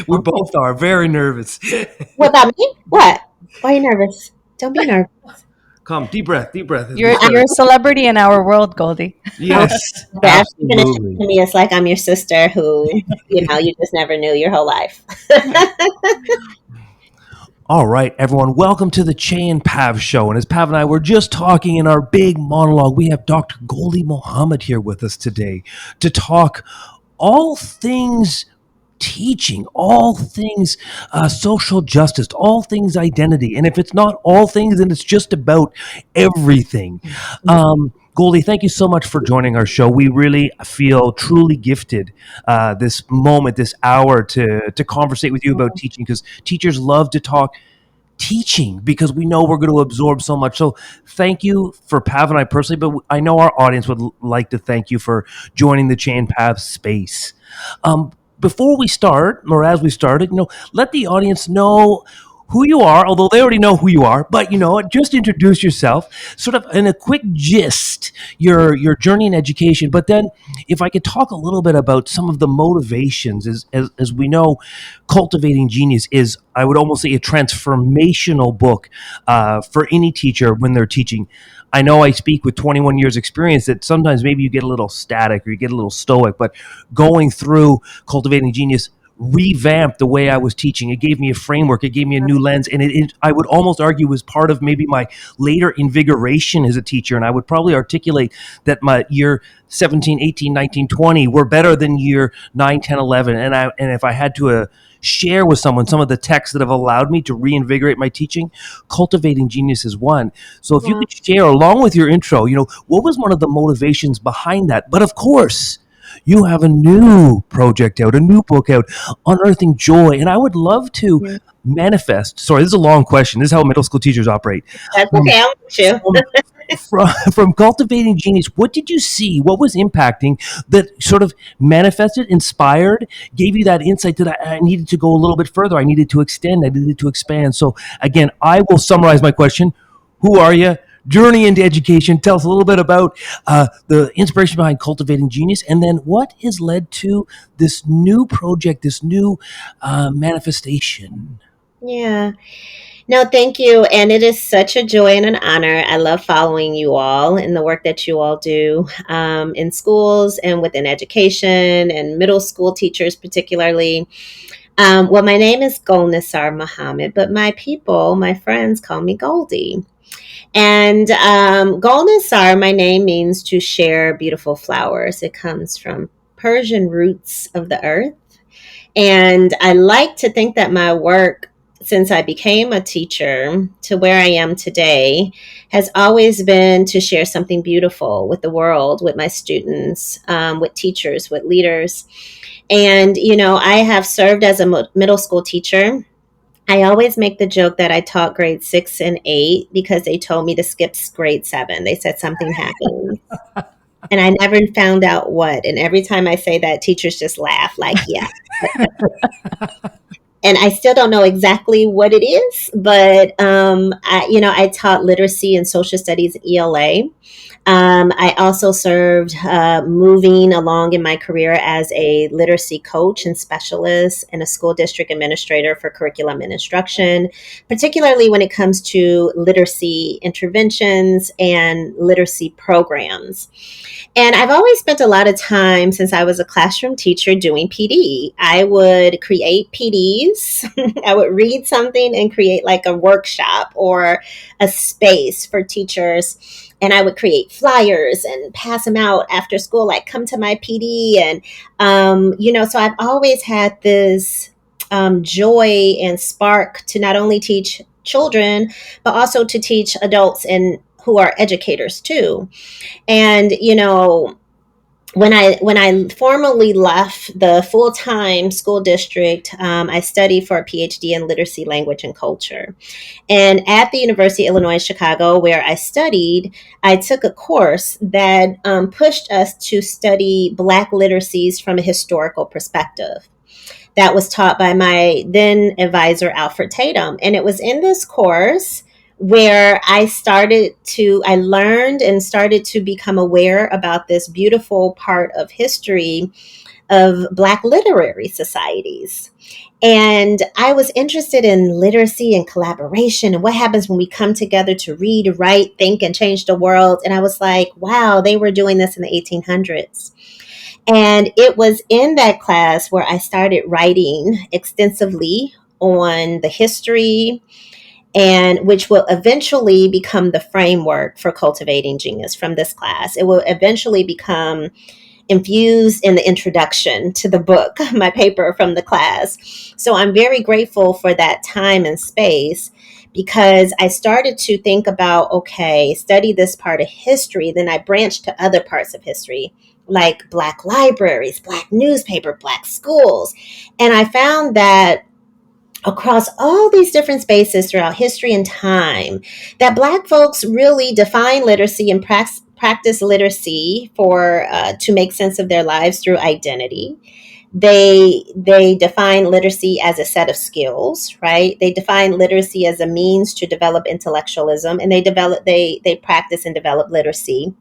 We Okay. both are very nervous. What about me? What? Why are you nervous? Don't be nervous. Come, deep breath as we You're start. a celebrity in our world, Goldie. Oh, Yes, yeah, after you finish absolutely. talking to me, it's like I'm your sister who, you just never knew your whole life. All right, everyone, welcome to the Chey and Pav show. And as Pav and I were just talking in our big monologue, we have Dr. Gholdy Mohammed here with us today to talk all things teaching, all things social justice, all things identity. And if it's not all things, then it's just about everything. Goldie, thank you so much for joining our show. We really feel truly gifted this moment, this hour to conversate with you about teaching because teachers love to talk teaching because we know we're going to absorb so much. So thank you for Pav and I personally, but I know our audience would like to thank you for joining the Chey and Pav space. Before we start, or as we started, let the audience know who you are, although they already know who you are, but just introduce yourself, sort of in a quick gist, your journey in education. But then, if I could talk a little bit about some of the motivations, as we know, Cultivating Genius is, I would almost say, a transformational book for any teacher when they're teaching. I know I speak with 21 years experience that sometimes maybe you get a little static or you get a little stoic, but going through Cultivating Genius revamped the way I was teaching. It gave me a framework. It gave me a new lens. And I would almost argue was part of maybe my later invigoration as a teacher. And I would probably articulate that my year 17, 18, 19, 20 were better than year 9, 10, 11. And if I had to share with someone some of the texts that have allowed me to reinvigorate my teaching, Cultivating Genius is one. So if you Wow. could share along with your intro, what was one of the motivations behind that? But of course, you have a new project out, a new book out, Unearthing Joy. And I would love to Yeah. manifest. Sorry, this is a long question. This is how middle school teachers operate. That's Um, okay. I'll let you. from, from Cultivating Genius, what did you see? What was impacting that sort of manifested, inspired, gave you that insight that I needed to go a little bit further? I needed to extend, I needed to expand. So, again, I will summarize my question. Who are you? Journey into education. Tell us a little bit about the inspiration behind Cultivating Genius, and then what has led to this new project, this new manifestation. Yeah. No, thank you. And it is such a joy and an honor. I love following you all and the work that you all do in schools and within education and middle school teachers, particularly. Well, my name is Gholnecsar Muhammad, but my people, my friends, call me Gholdy. And Gholnecsar, my name means to share beautiful flowers. It comes from Persian roots of the earth. And I like to think that my work, since I became a teacher to where I am today, has always been to share something beautiful with the world, with my students, with teachers, with leaders. And, I have served as a middle school teacher. I always make the joke that I taught grade 6 and 8 because they told me to skip grade 7. They said something happened. And I never found out what. And every time I say that, teachers just laugh, like, yeah. And I still don't know exactly what it is, but I taught literacy and social studies ELA. I also served moving along in my career as a literacy coach and specialist and a school district administrator for curriculum and instruction, particularly when it comes to literacy interventions and literacy programs. And I've always spent a lot of time since I was a classroom teacher doing PD. I would create PDs. I would read something and create like a workshop or a space for teachers. And I would create flyers and pass them out after school, like come to my PD. And, so I've always had this joy and spark to not only teach children, but also to teach adults and who are educators too. And when I formally left the full time school district, I studied for a PhD in literacy, language, and culture. And at the University of Illinois Chicago, where I studied, I took a course that pushed us to study Black literacies from a historical perspective. That was taught by my then advisor, Alfred Tatum. And it was in this course where I learned and started to become aware about this beautiful part of history of Black literary societies. And I was interested in literacy and collaboration and what happens when we come together to read, write, think, and change the world. And I was like, wow, they were doing this in the 1800s. And it was in that class where I started writing extensively on the history, and which will eventually become the framework for Cultivating Genius from this class. It will eventually become infused in the introduction to the book, my paper from the class. So I'm very grateful for that time and space, because I started to think about, okay, study this part of history. Then I branched to other parts of history, like Black libraries, Black newspaper, Black schools. And I found that across all these different spaces throughout history and time, that Black folks really define literacy and practice literacy for to make sense of their lives through identity. They define literacy as a set of skills, right? They define literacy as a means to develop intellectualism, and they practice and develop literacy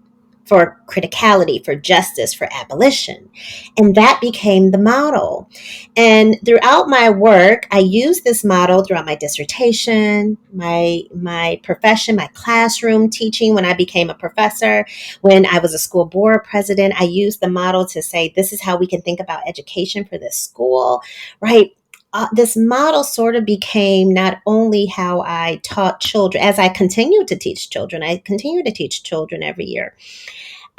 for criticality, for justice, for abolition. And that became the model. And throughout my work, I used this model throughout my dissertation, my profession, my classroom teaching when I became a professor, when I was a school board president. I used the model to say, this is how we can think about education for this school, right? This model sort of became not only how I taught children, as I continued to teach children, I continue to teach children every year.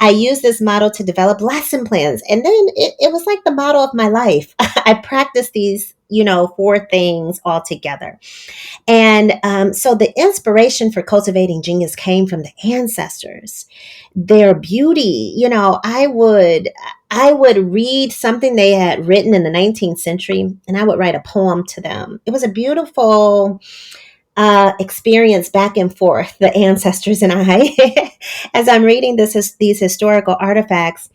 I used this model to develop lesson plans. And then it was like the model of my life. I practiced these, four things all together. And so the inspiration for Cultivating Genius came from the ancestors, their beauty. I would read something they had written in the 19th century, and I would write a poem to them. It was a beautiful experience back and forth, the ancestors and I, as I'm reading these historical artifacts.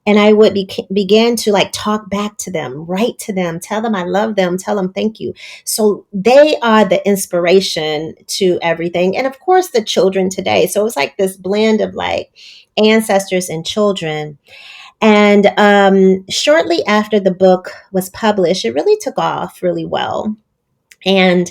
And I would begin to like talk back to them, write to them, tell them I love them, tell them thank you. So they are the inspiration to everything. And of course, the children today. So it was like this blend of like ancestors and children. And shortly after the book was published, it really took off really well. And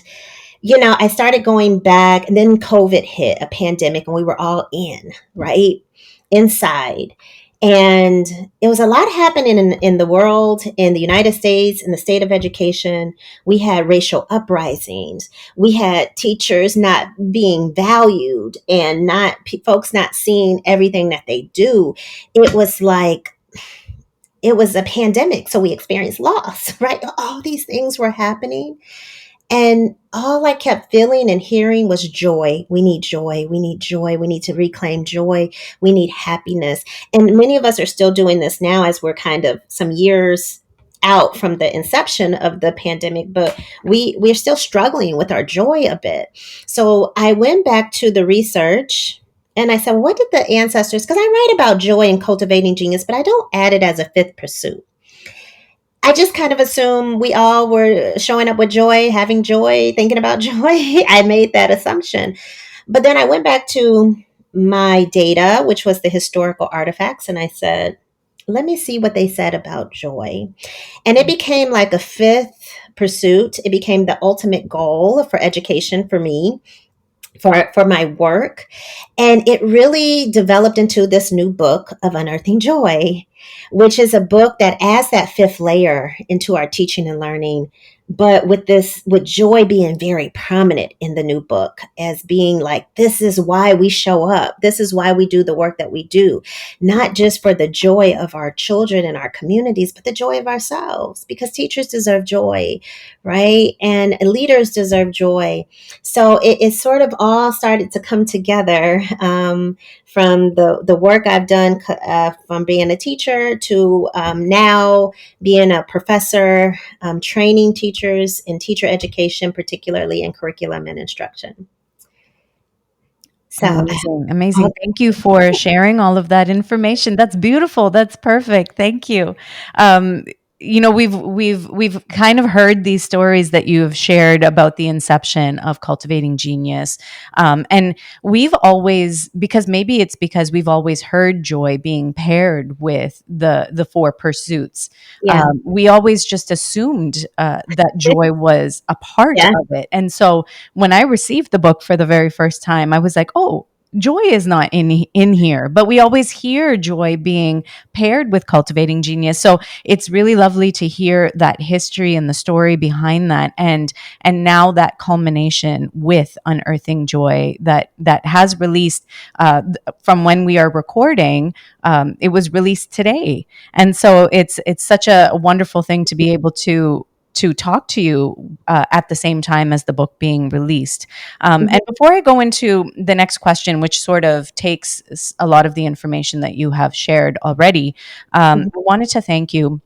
I started going back, and then COVID hit, a pandemic, and we were all in, right? Inside. And it was a lot happening in the world, in the United States, in the state of education. We had racial uprisings. We had teachers not being valued, and folks not seeing everything that they do. It was like, it was a pandemic. So we experienced loss, right? All these things were happening. And all I kept feeling and hearing was joy. We need joy. We need joy. We need to reclaim joy. We need happiness. And many of us are still doing this now as we're kind of some years out from the inception of the pandemic, but we're still struggling with our joy a bit. So I went back to the research and I said, well, what did the ancestors, because I write about joy and cultivating genius, but I don't add it as a fifth pursuit. I just kind of assume we all were showing up with joy, having joy, thinking about joy. I made that assumption. But then I went back to my data, which was the historical artifacts, and I said, let me see what they said about joy. And it became like a fifth pursuit. It became the ultimate goal for education for me, for my work. And it really developed into this new book of Unearthing Joy, which is a book that adds that fifth layer into our teaching and learning, but with joy being very prominent in the new book as being like, this is why we show up. This is why we do the work that we do, not just for the joy of our children and our communities, but the joy of ourselves, because teachers deserve joy, right? And leaders deserve joy. So it sort of all started to come together, from the work I've done, from being a teacher to now being a professor, training teachers in teacher education, particularly in curriculum and instruction. So, Amazing. Amazing. Thank you for sharing all of that information. That's beautiful. That's perfect. Thank you. Um, we've kind of heard these stories that you have shared about the inception of Cultivating Genius, and we've always, because maybe it's because we've always heard joy being paired with the four pursuits. Yeah. We always just assumed that joy was a part Yeah. of it, and so when I received the book for the very first time, I was like, oh. Joy is not in here, but we always hear joy being paired with Cultivating Genius. So it's really lovely to hear that history and the story behind that, and now that culmination with Unearthing Joy that has released from when we are recording. It was released today, and so it's such a wonderful thing to be able to talk to you at the same time as the book being released. And Mhm. before I go into the next question, which sort of takes a lot of the information that you have shared already, Mhm. I wanted to thank you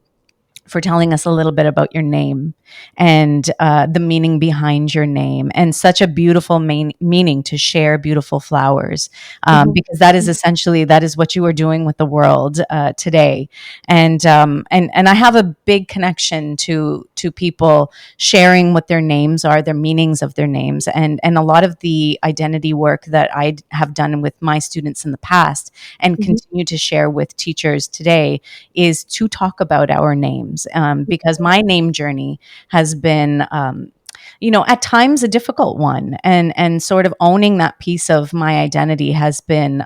for telling us a little bit about your name and the meaning behind your name, and such a beautiful meaning to share beautiful flowers, Mhm. because that is essentially that is what you are doing with the world today. And I have a big connection to people sharing what their names are, their meanings of their names, and a lot of the identity work that I have done with my students in the past and Mhm. continue to share with teachers today is to talk about our names, because my name journey has been, at times a difficult one, and sort of owning that piece of my identity has been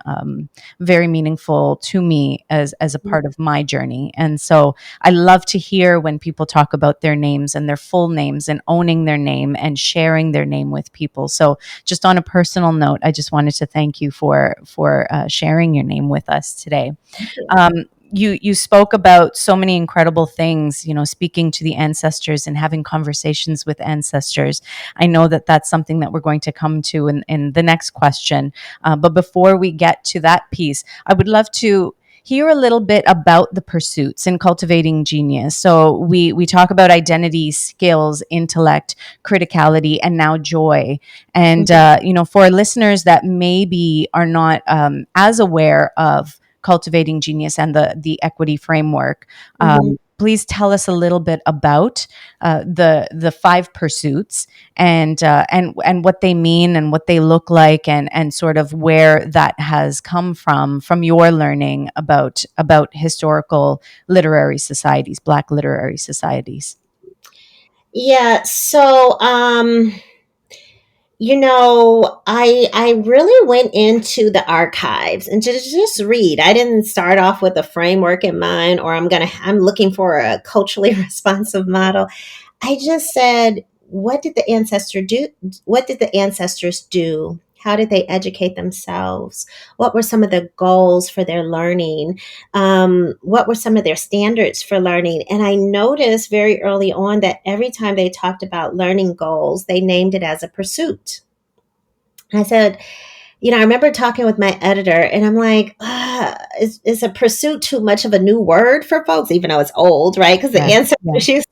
very meaningful to me as a part of my journey. And so I love to hear when people talk about their names and their full names and owning their name and sharing their name with people. So just on a personal note, I just wanted to thank you for sharing your name with us today. You spoke about so many incredible things, speaking to the ancestors and having conversations with ancestors. I know that that's something that we're going to come to in the next question. But before we get to that piece, I would love to hear a little bit about the pursuits in Cultivating Genius. So we talk about identity, skills, intellect, criticality, and now joy. And for listeners that maybe are not as aware of Cultivating Genius and the equity framework, Mhm. please tell us a little bit about the five pursuits, and what they mean and what they look like, and sort of where that has come from your learning about historical literary societies, Black literary societies. Yeah. So, I really went into the archives and to just read. I didn't start off with a framework in mind, or I'm looking for a culturally responsive model. I just said, what did the ancestor do? What did the ancestors do? How did they educate themselves? What were some of the goals for their learning? What were some of their standards for learning? And I noticed very early on that every time they talked about learning goals, they named it as a pursuit. I said, I remember talking with my editor, and I'm like, is a pursuit too much of a new word for folks, even though it's old, right? Because the Yeah, ancestors yeah. used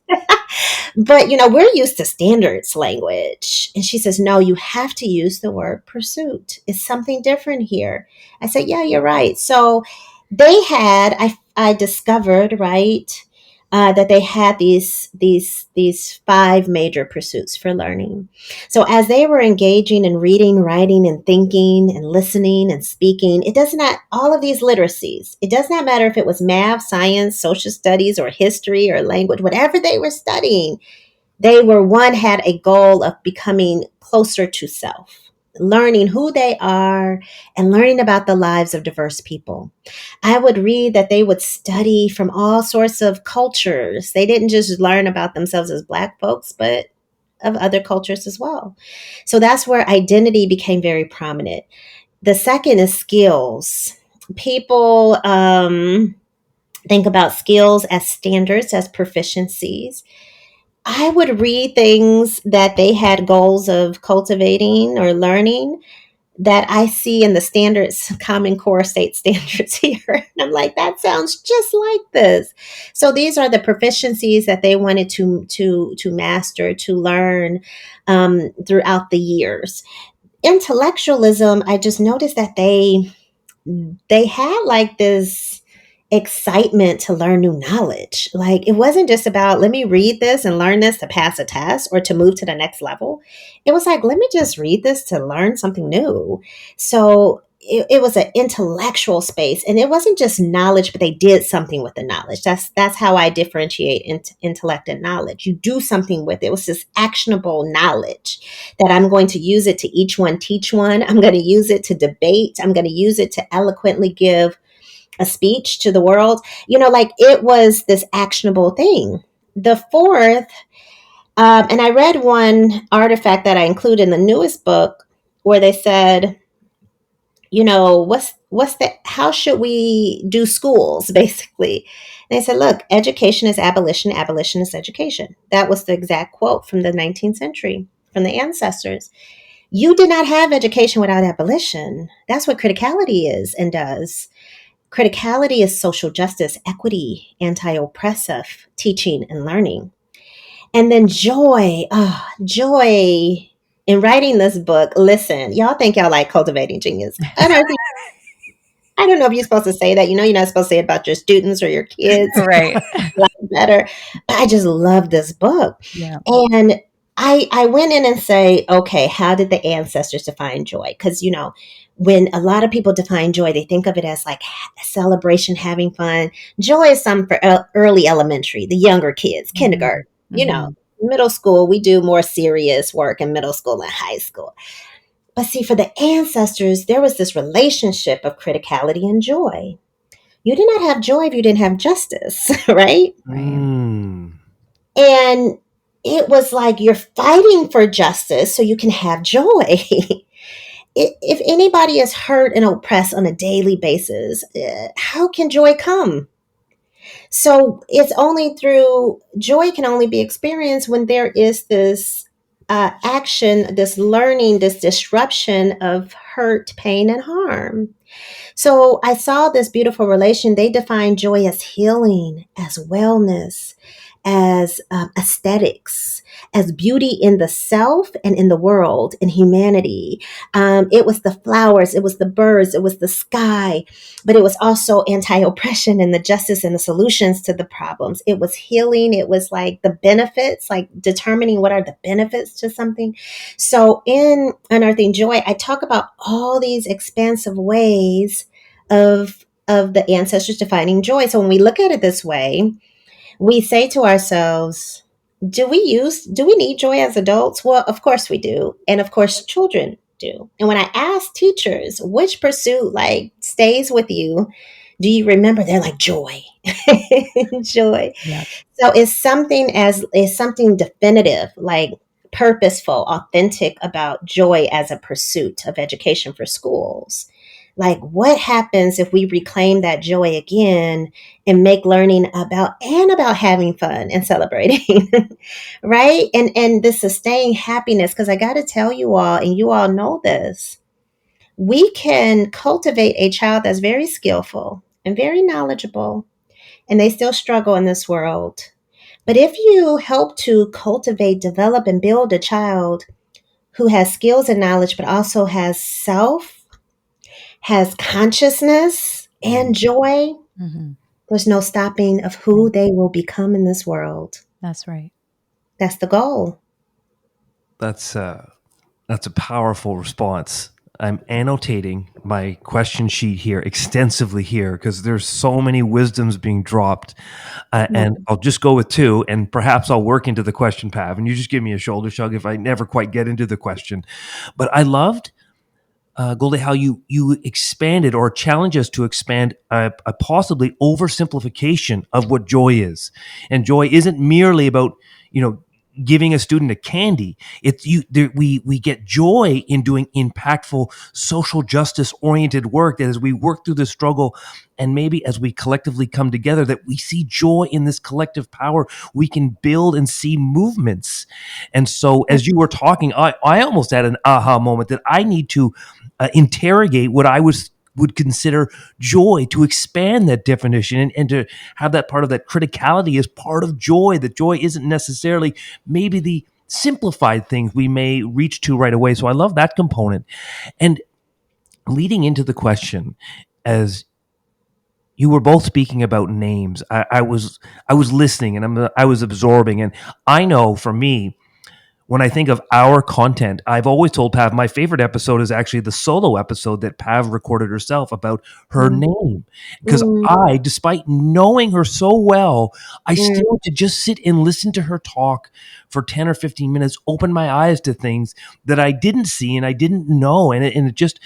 but we're used to standards language. And she says, no, you have to use the word pursuit. It's something different here. I said, yeah, you're right. So I discovered, right, that they had these five major pursuits for learning. So as they were engaging in reading, writing, and thinking, and listening and speaking, it does not, all of these literacies, it does not matter if it was math, science, social studies, or history or language, whatever they were studying, had a goal of becoming closer to self, learning who they are and learning about the lives of diverse people. I would read that they would study from all sorts of cultures. They didn't just learn about themselves as Black folks, but of other cultures as well. So that's where identity became very prominent. The second is skills. People think about skills as standards, as proficiencies. I would read things that they had goals of cultivating or learning that I see in the standards, Common Core state standards here. And I'm like, that sounds just like this. So these are the proficiencies that they wanted to master, to learn throughout the years. Intellectualism, I just noticed that they had like this. excitement to learn new knowledge. Like it wasn't just about, let me read this and learn this to pass a test or to move to the next level. It was like, let me just read this to learn something new. So it was an intellectual space, and it wasn't just knowledge, but they did something with the knowledge. That's how I differentiate intellect and knowledge. You do something with it. It was this actionable knowledge that I'm going to use it to each one teach one. I'm going to use it to debate. I'm going to use it to eloquently give a speech to the world. Like it was this actionable thing. The fourth, and I read one artifact that I include in the newest book where they said, what's the how should we do schools basically? And they said, look, education is abolition, abolition is education. That was the exact quote from the 19th century from the ancestors. You did not have education without abolition. That's what criticality is and does. Criticality is social justice, equity, anti-oppressive teaching and learning. And then joy, joy in writing this book. Listen, y'all think y'all like Cultivating Genius. I don't know if you're supposed to say that. You're not supposed to say it about your students or your kids. Right. Better. But I just love this book. Yeah. And I went in and say, okay, how did the ancestors define joy? Because, when a lot of people define joy, they think of it as like celebration, having fun. Joy is something for early elementary, the younger kids, kindergarten, Mm-hmm. middle school. We do more serious work in middle school and high school. But see, for the ancestors, there was this relationship of criticality and joy. You did not have joy if you didn't have justice, right? Mm. And it was like you're fighting for justice so you can have joy. If anybody is hurt and oppressed on a daily basis, how can joy come? So it's only through joy can only be experienced when there is this action, this learning, this disruption of hurt, pain, and harm. So I saw this beautiful relation. They define joy as healing, as wellness, as aesthetics, as beauty in the self and in the world, in humanity. It was the flowers, it was the birds, it was the sky, but it was also anti oppression and the justice and the solutions to the problems. It was healing. It was like the benefits, like determining what are the benefits to something. So in Unearthing Joy, I talk about all these expansive ways of the ancestors defining joy. So when we look at it this way, we say to ourselves, do we need joy as adults? Well, of course we do. And of course children do. And when I ask teachers which pursuit like stays with you, do you remember? They're like joy. Joy. Yeah. So it's something definitive, like purposeful, authentic about joy as a pursuit of education for schools. Like what happens if we reclaim that joy again and make learning about having fun and celebrating, right? And the sustained happiness, because I got to tell you all, and you all know this, we can cultivate a child that's very skillful and very knowledgeable, and they still struggle in this world. But if you help to cultivate, develop, and build a child who has skills and knowledge, but also has self, has consciousness and joy, Mm-hmm. there's no stopping of who they will become in this world. That's right. That's the goal. That's a powerful response. I'm annotating my question sheet here extensively here because there's so many wisdoms being dropped, and I'll just go with two, and perhaps I'll work into the question, Pav, and you just give me a shoulder shrug if I never quite get into the question. But I loved, Gholdy, how you expanded or challenge us to expand a possibly oversimplification of what joy is, and joy isn't merely about giving a student a candy. It's we get joy in doing impactful social justice oriented work, that as we work through the struggle and maybe as we collectively come together, that we see joy in this collective power, we can build and see movements. And so as you were talking, I almost had an aha moment that I need to interrogate what I would consider joy, to expand that definition, and to have that part of that criticality as part of joy, that joy isn't necessarily maybe the simplified things we may reach to right away. So I love that component. And leading into the question, as you were both speaking about names. I was listening, and I was absorbing, and I know for me, when I think of our content, I've always told Pav my favorite episode is actually the solo episode that Pav recorded herself about her Mm, name. Because mm, I, despite knowing her so well, I mm, still to just sit and listen to her talk for 10 or 15 minutes, open my eyes to things that I didn't see and I didn't know. And it just,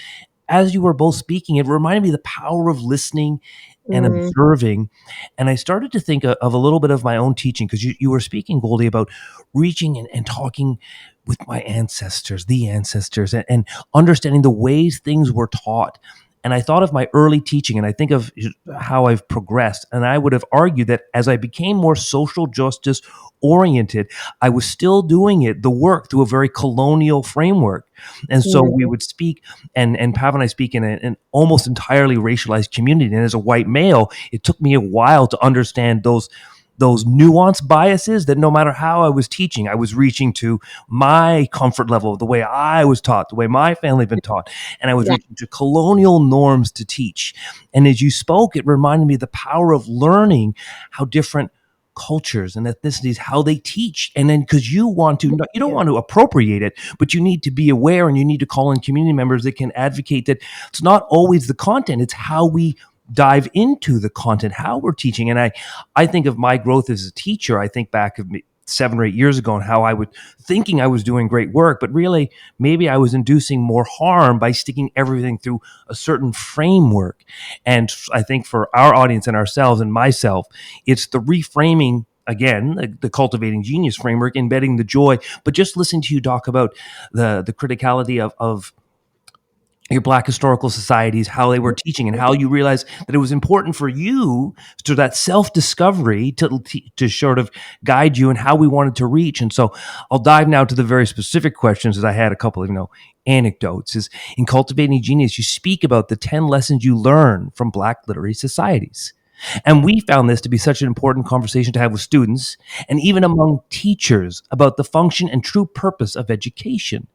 as you were both speaking, it reminded me of the power of listening and mm, observing. And I started to think of a little bit of my own teaching because you were speaking, Gholdy, about reaching and talking with my ancestors, the ancestors, and understanding the ways things were taught. And I thought of my early teaching and I think of how I've progressed. And I would have argued that as I became more social justice oriented, I was still doing the work through a very colonial framework. And so we mm, would speak, and Pav and I speak in an almost entirely racialized community. And as a white male, it took me a while to understand those nuanced biases that no matter how I was teaching, I was reaching to my comfort level, the way I was taught, the way my family had been taught, and I was yeah, reaching to colonial norms to teach. And as you spoke, it reminded me of the power of learning how different cultures and ethnicities how they teach. And then because you don't yeah, want to appropriate it, but you need to be aware and you need to call in community members that can advocate that it's not always the content, it's how we dive into the content, how we're teaching. And I think of my growth as a teacher. I think back of me 7 or 8 years ago and how I would thinking I was doing great work, but really maybe I was inducing more harm by sticking everything through a certain framework. And I think for our audience and ourselves and myself, it's the reframing again, the cultivating genius framework, embedding the joy, but just listen to you talk about the criticality of your Black historical societies, how they were teaching, and how you realized that it was important for you to that self discovery to sort of guide you and how we wanted to reach. And so I'll dive now to the very specific questions, as I had a couple of anecdotes. Is in Cultivating Genius, you speak about the 10 lessons you learn from Black literary societies. And we found this to be such an important conversation to have with students and even among teachers about the function and true purpose of education.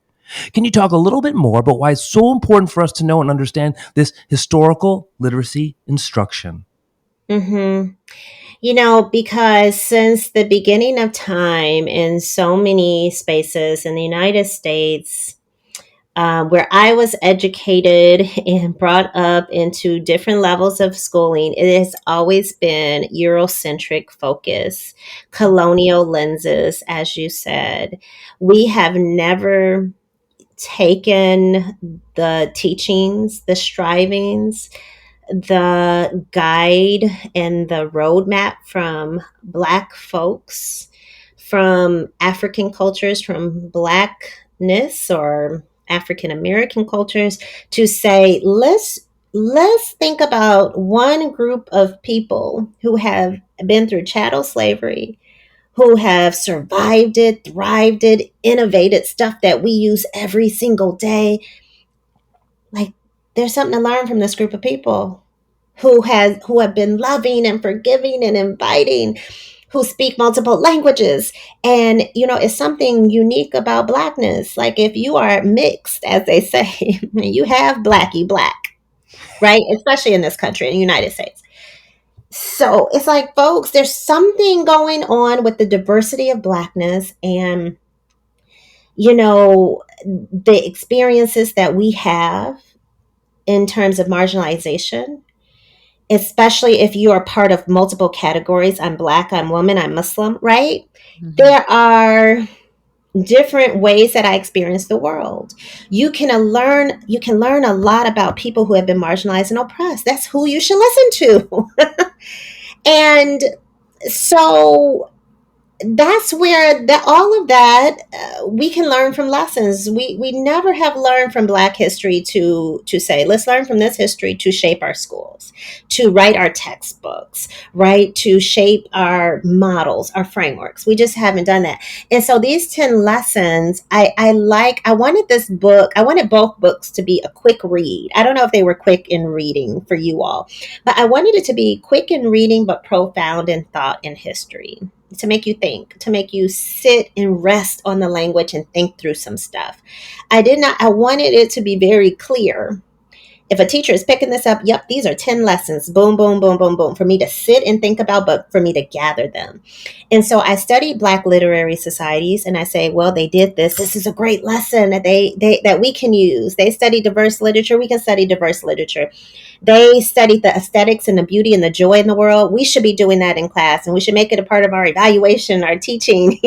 Can you talk a little bit more about why it's so important for us to know and understand this historical literacy instruction? mm-hmm. Because since the beginning of time, in so many spaces in the United States, where I was educated and brought up into different levels of schooling, it has always been Eurocentric focus, colonial lenses, as you said. We have never taken the teachings, the strivings, the guide and the roadmap from Black folks, from African cultures, from Blackness or African American cultures, to say let's think about one group of people who have been through chattel slavery, who have survived it, thrived it, innovated stuff that we use every single day. Like, there's something to learn from this group of people who have been loving and forgiving and inviting, who speak multiple languages. And it's something unique about Blackness. Like, if you are mixed, as they say, you have black, you black, right? Especially in this country, in the United States. So it's like, folks, there's something going on with the diversity of Blackness, and the experiences that we have in terms of marginalization, especially if you are part of multiple categories. I'm Black, I'm woman, I'm Muslim, right? Mhm. There are different ways that I experience the world. You can learn a lot about people who have been marginalized and oppressed. That's who you should listen to. And so that's where that all of that, we can learn from lessons. We never have learned from Black history to say, let's learn from this history to shape our schools, to write our textbooks, right, to shape our models, our frameworks. We just haven't done that. And so these 10 lessons, I wanted this book, I wanted both books to be a quick read. I don't know if they were quick in reading for you all, but I wanted it to be quick in reading but profound in thought and history, to make you think, to make you sit and rest on the language and think through some stuff. I wanted it to be very clear. if a teacher is picking this up, yep, these are 10 lessons, boom, boom, boom, boom, boom, for me to sit and think about, but for me to gather them. And so I studied Black literary societies, and I say, well, they did this. This is a great lesson that that we can use. They studied diverse literature. We can study diverse literature. They studied the aesthetics and the beauty and the joy in the world. We should be doing that in class, and we should make it a part of our evaluation, our teaching,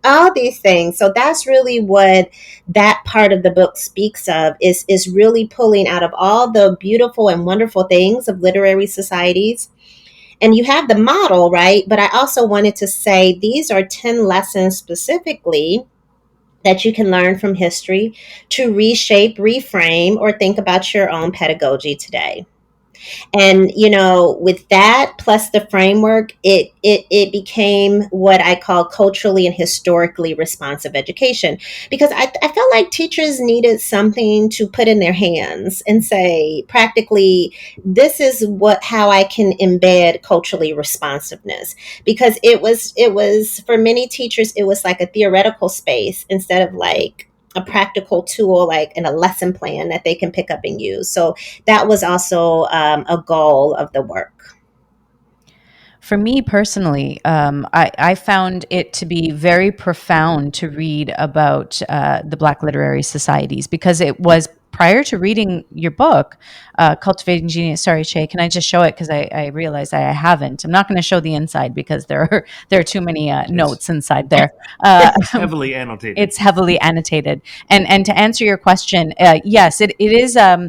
all these things. So that's really what that part of the book speaks of, is really pulling out of all the beautiful and wonderful things of literary societies. And you have the model, right? But I also wanted to say these are 10 lessons specifically that you can learn from history to reshape, reframe, or think about your own pedagogy today. And with that plus the framework, it became what I call culturally and historically responsive education, because I felt like teachers needed something to put in their hands and say practically, this is what how I can embed culturally responsiveness. Because it was for many teachers, it was like a theoretical space instead of like a practical tool, like in a lesson plan that they can pick up and use. So that was also a goal of the work. For me personally, I found it to be very profound to read about the Black literary societies, because it was prior to reading your book, Cultivating Genius. Sorry, Chey, can I just show it? Because I realized I haven't. I'm not going to show the inside because there are too many It's notes inside there. Uh, it's heavily annotated. it's heavily annotated. And to answer your question, yes, it is. I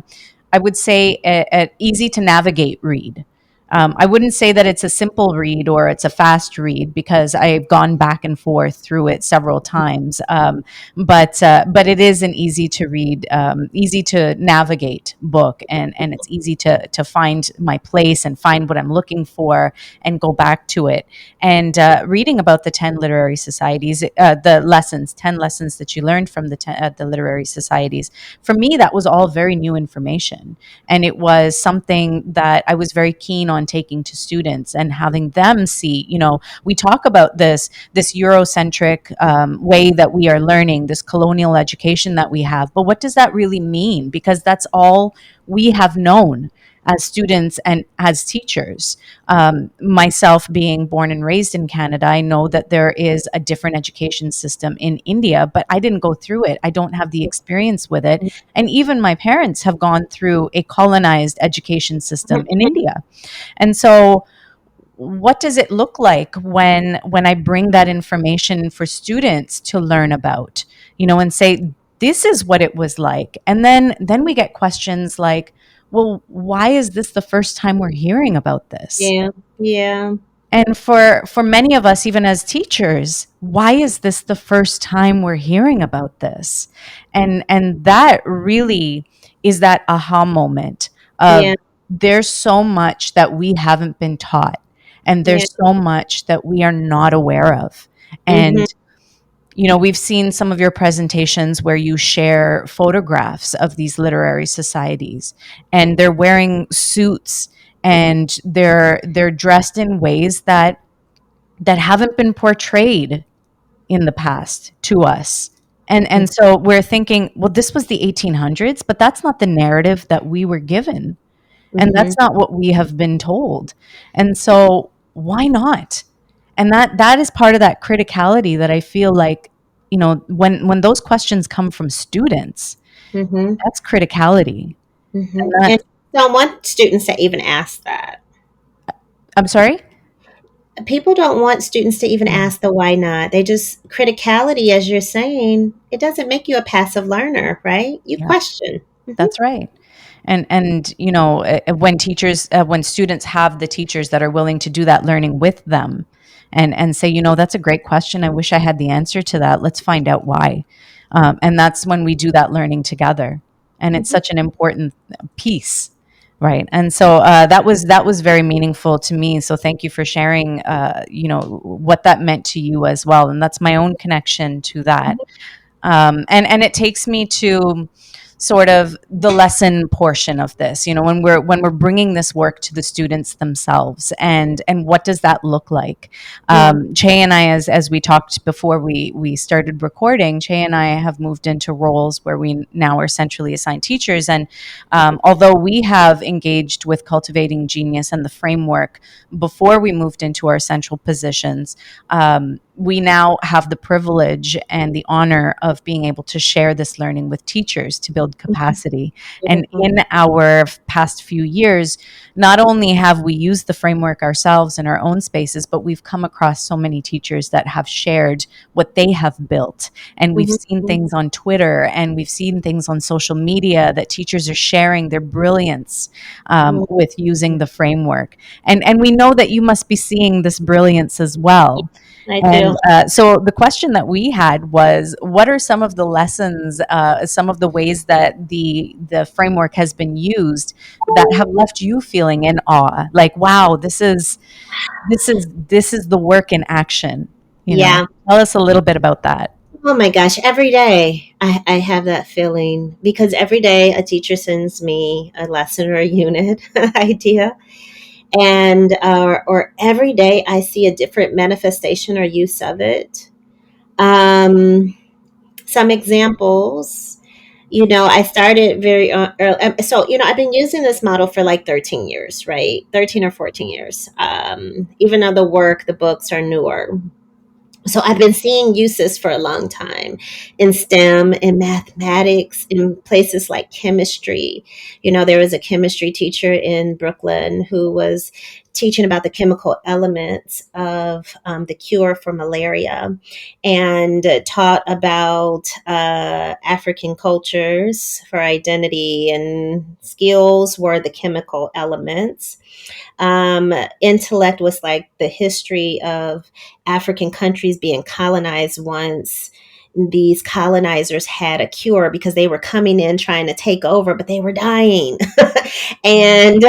would say a easy to navigate read. I wouldn't say that it's a simple read or it's a fast read, because I've gone back and forth through it several times. But it is an easy to read, easy to navigate book, and it's easy to find my place and find what I'm looking for and go back to it. And reading about the 10 literary societies, the lessons, 10 lessons that you learned from the literary societies, for me that was all very new information, and it was something that I was very keen on taking to students and having them see. We talk about this Eurocentric way that we are learning, this colonial education that we have, but what does that really mean? Because that's all we have known as students and as teachers. Myself being born and raised in Canada, I know that there is a different education system in India, but I didn't go through it. I don't have the experience with it. And even my parents have gone through a colonized education system in India. And so what does it look like when I bring that information for students to learn about, and say this is what it was like? And then we get questions like, well, why is this the first time we're hearing about this? Yeah, yeah, And for many of us, even as teachers, why is this the first time we're hearing about this? And that really is that aha moment of, yeah, there's so much that we haven't been taught, and yeah. there's so much that we are not aware of. Mm-hmm, And we've seen some of your presentations where you share photographs of these literary societies, and they're wearing suits, and they're dressed in ways that haven't been portrayed in the past to us. And so we're thinking, well, this was the 1800s, but that's not the narrative that we were given. And mm-hmm, that's not what we have been told. And so why not? And that is part of that criticality that I feel like, when those questions come from students, mm-hmm, that's criticality. mm-hmm. And And that, don't want students to even ask that. I'm sorry? People don't want students to even ask the why not. They just criticality, as you're saying, it doesn't make you a passive learner, right? You Yeah, question. Hmm. that's right. And when students have the teachers that are willing to do that learning with them, and say, that's a great question, I wish I had the answer to that, let's find out why. And that's when we do that learning together, and it's Hmm. such an important piece, right? And so that was very meaningful to me, so thank you for sharing what that meant to you as well. And that's my own connection to that. And it takes me to sort of the lesson portion of this, when we're bringing this work to the students themselves, and what does that look like? Yeah. Chey and I, as we talked before we started recording, Chey and I have moved into roles where we now are centrally assigned teachers. And although we have engaged with Cultivating Genius and the framework before we moved into our central positions, we now have the privilege and the honor of being able to share this learning with teachers to build capacity. And Beautiful. in our past few years, not only have we used the framework ourselves in our own spaces, but we've come across so many teachers that have shared what they have built. And we've seen Mhm. things on Twitter, and we've seen things on social media that teachers are sharing their brilliance Mhm. with using the framework. And we know that you must be seeing this brilliance as well. I And do. so the question that we had was, what are some of the lessons, some of the ways that the framework has been used that have left you feeling in awe? Like, wow, this is the work in action. Yeah. Tell us a little bit about that. Oh my gosh, every day I have that feeling because every day a teacher sends me a lesson or a unit idea. And or every day I see a different manifestation or use of it. Um, some examples, I started very early. So, I've been using this model for like 13 years, right? 13 or 14 years. Even though the books are newer. So I've been seeing uses for a long time in STEM, in mathematics, in places like chemistry. There was a chemistry teacher in Brooklyn who was teaching about the chemical elements of the cure for malaria, and taught about African cultures for identity and skills were the chemical elements. Intellect was like the history of African countries being colonized once. These colonizers had a cure because they were coming in trying to take over, but they were dying. And,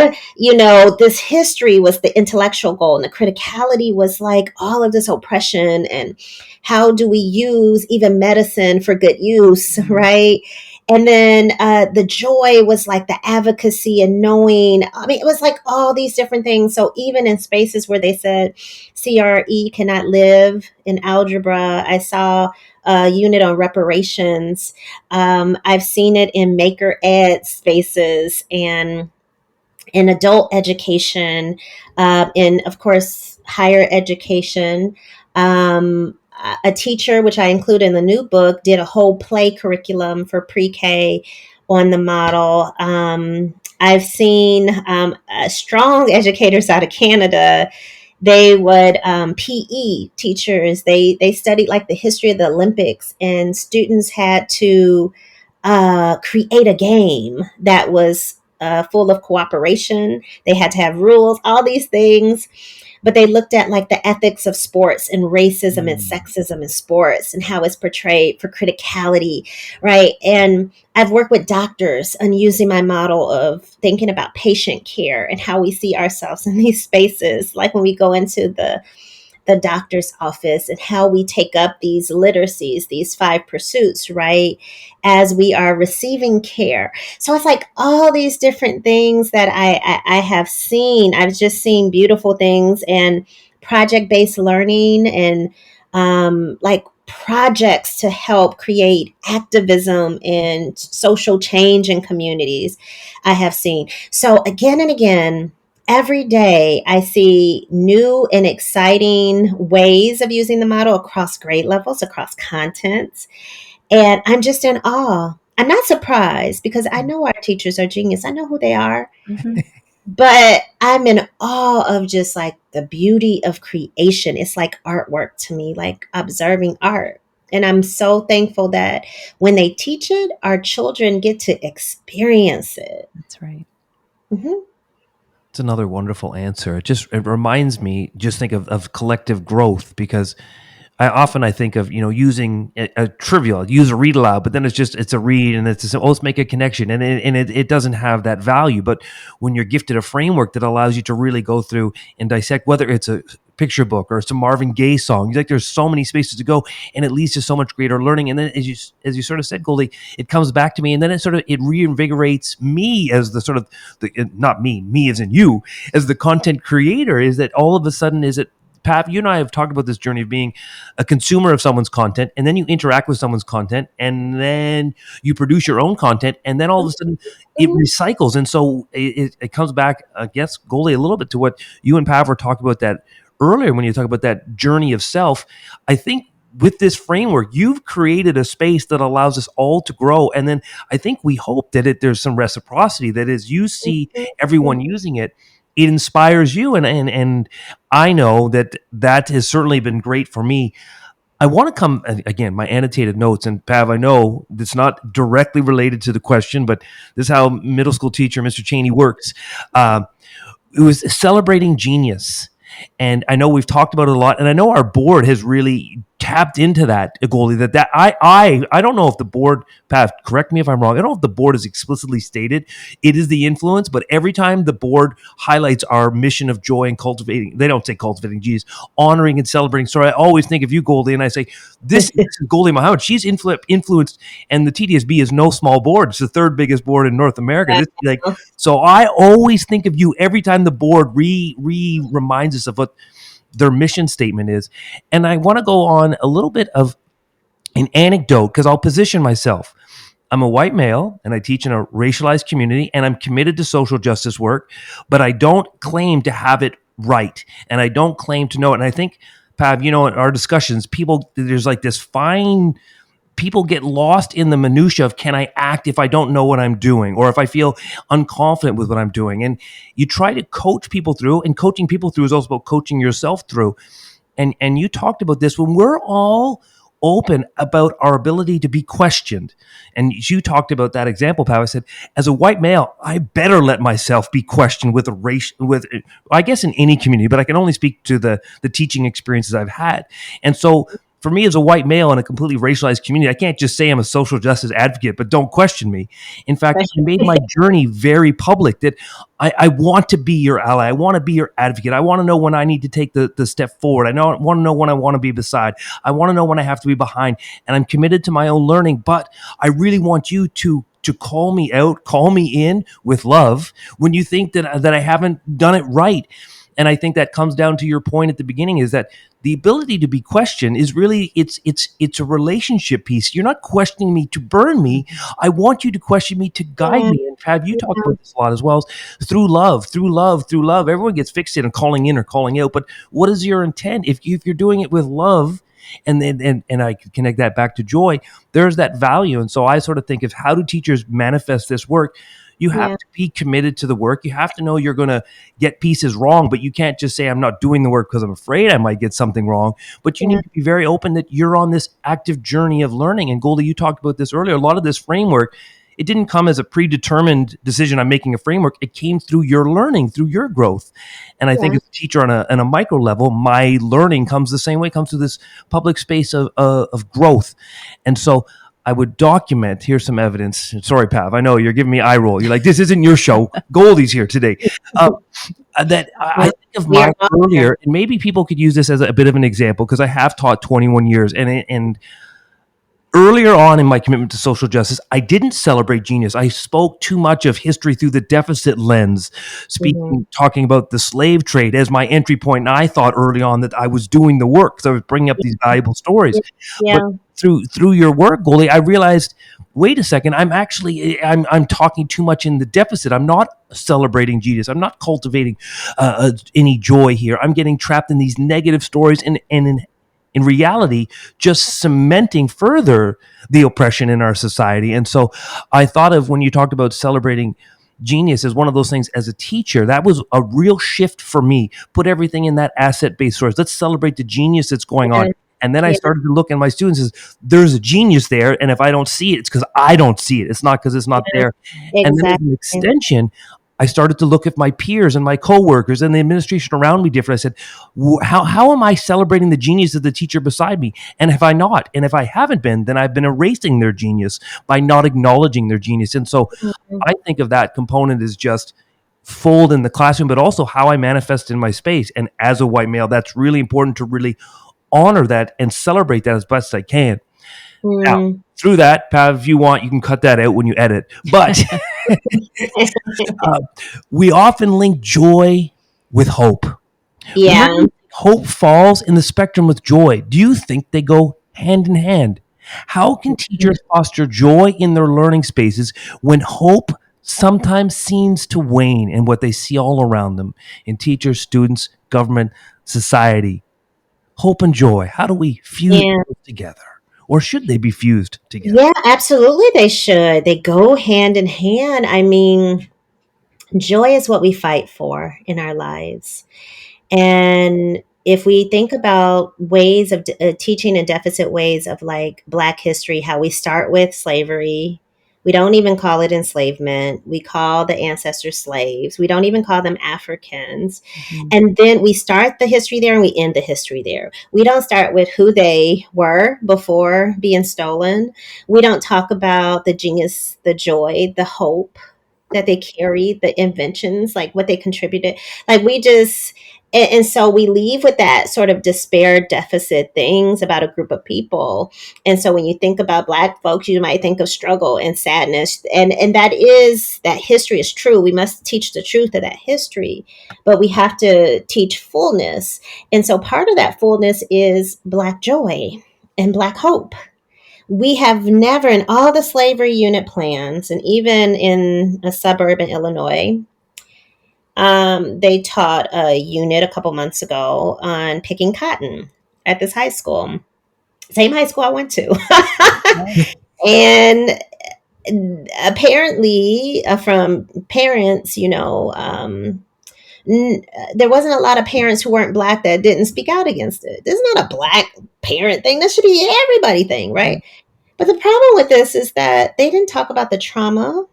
this history was the intellectual goal, and the criticality was like all of this oppression, and how do we use even medicine for good use, right? And then the joy was like the advocacy and knowing. I mean, it was like all these different things. So even in spaces where they said CRE cannot live in algebra, I saw a unit on reparations. I've seen it in maker ed spaces and in adult education, in, of course, higher education. A teacher, which I include in the new book, did a whole play curriculum for pre-K on the model. I've seen strong educators out of Canada. They would PE teachers. They studied like the history of the Olympics, and students had to create a game that was full of cooperation. They had to have rules, all these things. But they looked at like the ethics of sports and racism and Mm. sexism in sports and how it's portrayed for criticality, right? And I've worked with doctors on using my model of thinking about patient care and how we see ourselves in these spaces, like when we go into the doctor's office, and how we take up these literacies, these five pursuits, right? As we are receiving care. So it's like all these different things that I have seen. I've just seen beautiful things, and project based learning, and like projects to help create activism and social change in communities I have seen. So again and again, every day I see new and exciting ways of using the model across grade levels, across contents. And I'm just in awe. I'm not surprised because I know our teachers are genius. I know who they are. Mhm. But I'm in awe of just like the beauty of creation. It's like artwork to me, like observing art. And I'm so thankful that when they teach it, our children get to experience it. That's right. Mhm. It's another wonderful answer. It reminds me, just think of collective growth, because I think of, using a trivial, use a read aloud, but then it's a read, and it's just, oh, let's make a connection, and it doesn't have that value. But when you're gifted a framework that allows you to really go through and dissect, whether it's a picture book or some Marvin Gaye song. Like there's so many spaces to go, and it leads to so much greater learning. And then as you sort of said, Gholdy, it comes back to me, and then it reinvigorates me as the sort of not me as in you as the content creator. Is that all of a sudden is it Pav, you and I have talked about this journey of being a consumer of someone's content, and then you interact with someone's content, and then you produce your own content, and then all of a sudden it Mhm. recycles. And so it comes back, I guess, Gholdy, a little bit to what you and Pav were talking about that earlier when you talk about that journey of self. I think with this framework, you've created a space that allows us all to grow. And then I think we hope that there's some reciprocity, that as you see everyone using it, it inspires you. And I know that that has certainly been great for me. I want to come again, my annotated notes, and Pav, I know it's not directly related to the question, but this is how middle school teacher Mr. Cheney works. Uh, it was celebrating genius. And I know we've talked about it a lot, and I know our board has really tapped into that, Gholdy. I don't know if the board, Pat, correct me if I'm wrong. I don't know if the board is explicitly stated it is the influence, but every time the board highlights our mission of joy and cultivating, they don't say cultivating genius, honoring and celebrating. So I always think of you, Gholdy, and I say this is Gholdy Muhammad. She's influenced, and the TDSB is no small board. It's the third biggest board in North America. So I always think of you every time the board reminds us of what their mission statement is. And I want to go on a little bit of an anecdote because I'll position myself. I'm a white male and I teach in a racialized community and I'm committed to social justice work, but I don't claim to have it right. And I don't claim to know it. And I think, Pav, in our discussions, there's like this fine people get lost in the minutia of can I act if I don't know what I'm doing or if I feel unconfident with what I'm doing. And you try to coach people through, and coaching people through is also about coaching yourself through. And you talked about this when we're all open about our ability to be questioned. And you talked about that example, Pat. I said, as a white male, I better let myself be questioned with a race, with I guess in any community, but I can only speak to the teaching experiences I've had. And so for me as a white male in a completely racialized community, I can't just say I'm a social justice advocate, but don't question me. In fact, I made my journey very public that I want to be your ally. I want to be your advocate. I want to know when I need to take the step forward. I want to know when I want to be beside. I want to know when I have to be behind. And I'm committed to my own learning, but I really want you to call me out, call me in with love when you think that I haven't done it right. And I think that comes down to your point at the beginning is that the ability to be questioned is really it's a relationship piece. You're not questioning me to burn me. I want you to question me to guide me. And Pav, you talk about this a lot as well, through love, through love, through love. Everyone gets fixated on calling in or calling out, but what is your intent? If you're doing it with love, and then and I can connect that back to joy, there's that value. And so I sort of think of how do teachers manifest this work? You have to be committed to the work. You have to know you're going to get pieces wrong, but you can't just say, I'm not doing the work because I'm afraid I might get something wrong. But you need to be very open that you're on this active journey of learning. And Gholdy, you talked about this earlier. A lot of this framework, it didn't come as a predetermined decision. I'm making a framework. It came through your learning, through your growth. And I think as a teacher on a micro level, my learning comes the same way, comes through this public space of growth. And so I would document. Here's some evidence. Sorry, Pav. I know you're giving me eye roll. You're like, this isn't your show. Gholdy's here today. That I think of my earlier, and maybe people could use this as a bit of an example because I have taught 21 years, and earlier on in my commitment to social justice, I didn't celebrate genius. I spoke too much of history through the deficit lens, talking about the slave trade as my entry point. And I thought early on that I was doing the work because I was bringing up these valuable stories. But through your work, Gholdy, I realized, wait a second, I'm talking too much in the deficit. I'm not celebrating genius. I'm not cultivating any joy here. I'm getting trapped in these negative stories and in reality, just cementing further the oppression in our society. And so I thought of when you talked about celebrating genius as one of those things as a teacher, that was a real shift for me. Put everything in that asset-based source. Let's celebrate the genius that's going on. And then I started to look at my students as there's a genius there. And if I don't see it, it's because I don't see it. It's not because it's not there. And then as an extension, I started to look at my peers and my coworkers and the administration around me different. I said, how am I celebrating the genius of the teacher beside me? And have I not? And if I haven't been, then I've been erasing their genius by not acknowledging their genius. And so I think of that component as just fold in the classroom, but also how I manifest in my space. And as a white male, that's really important to really honor that and celebrate that as best I can. Now, Mm. through that, Pav, if you want, you can cut that out when you edit. But uh, we often link joy with hope. Where Yeah. do hope falls in the spectrum with joy? Do you think they go hand in hand? How can teachers foster joy in their learning spaces when hope sometimes seems to wane in what they see all around them in teachers, students, government, society? Hope and joy, how do we fuse Yeah. those together? Or should they be fused together? Yeah, absolutely they should. They go hand in hand. I mean, joy is what we fight for in our lives. And if we think about ways of teaching and deficit ways of like Black history, how we start with slavery, we don't even call it enslavement. We call the ancestors slaves. We don't even call them Africans. Mhm. And then we start the history there and we end the history there. We don't start with who they were before being stolen. We don't talk about the genius, the joy, the hope that they carried, the inventions, like what they contributed. Like we just, and so we leave with that sort of despair deficit things about a group of people. And so when you think about Black folks, you might think of struggle and sadness. And that is, that history is true. We must teach the truth of that history, but we have to teach fullness. And so part of that fullness is Black joy and Black hope. We have never, in all the slavery unit plans, and even in a suburb in Illinois, they taught a unit a couple months ago on picking cotton at this high school, same high school I went to. And apparently, from parents, there wasn't a lot of parents who weren't Black that didn't speak out against it. This is not a Black parent thing. This should be everybody thing, right? But the problem with this is that they didn't talk about the trauma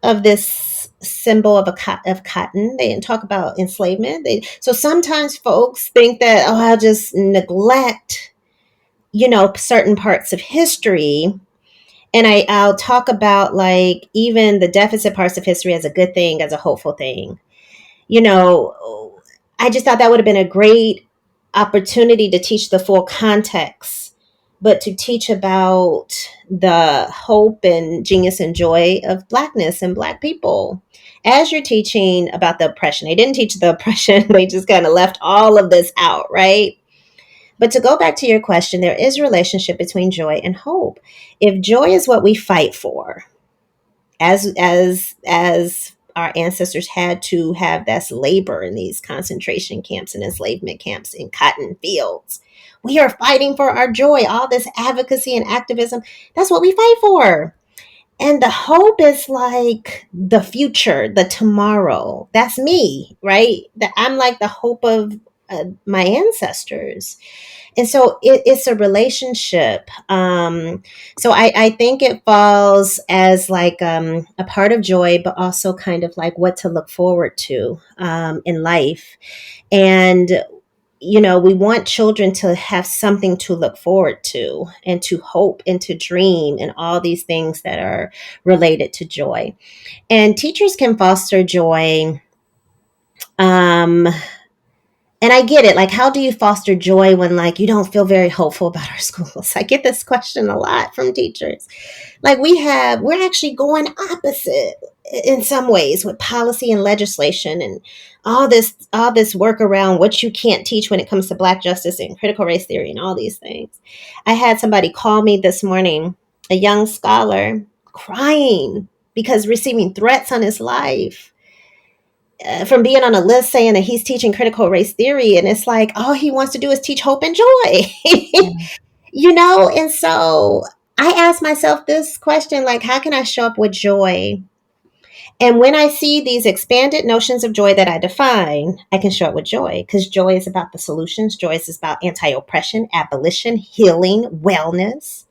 of this symbol of of cotton. They didn't talk about enslavement. So sometimes folks think that, oh, I'll just neglect, certain parts of history, and I'll talk about like even the deficit parts of history as a good thing, as a hopeful thing. you know, I just thought that would have been a great opportunity to teach the full context, but to teach about the hope and genius and joy of Blackness and Black people. As you're teaching about the oppression, they didn't teach the oppression, they just kind of left all of this out, right? But to go back to your question, there is a relationship between joy and hope. If joy is what we fight for, as our ancestors had to have this labor in these concentration camps and enslavement camps in cotton fields. We are fighting for our joy, all this advocacy and activism. That's what we fight for. And the hope is like the future, the tomorrow. That's me, right? That I'm like the hope of my ancestors. And so it's a relationship. So I think it falls as like a part of joy, but also kind of like what to look forward to in life. And we want children to have something to look forward to and to hope and to dream and all these things that are related to joy. And teachers can foster joy. Um, and I get it. Like, how do you foster joy when, like, you don't feel very hopeful about our schools? I get this question a lot from teachers. Like, we're actually going opposite in some ways with policy and legislation and all this work around what you can't teach when it comes to Black justice and critical race theory and all these things. I had somebody call me this morning, a young scholar, crying because receiving threats on his life from being on a list saying that he's teaching critical race theory, and it's like all he wants to do is teach hope and joy. And so I asked myself this question, like, how can I show up with joy? And when I see these expanded notions of joy that I define, I can show up with joy, because joy is about the solutions. Joy is about anti-oppression, abolition, healing, wellness.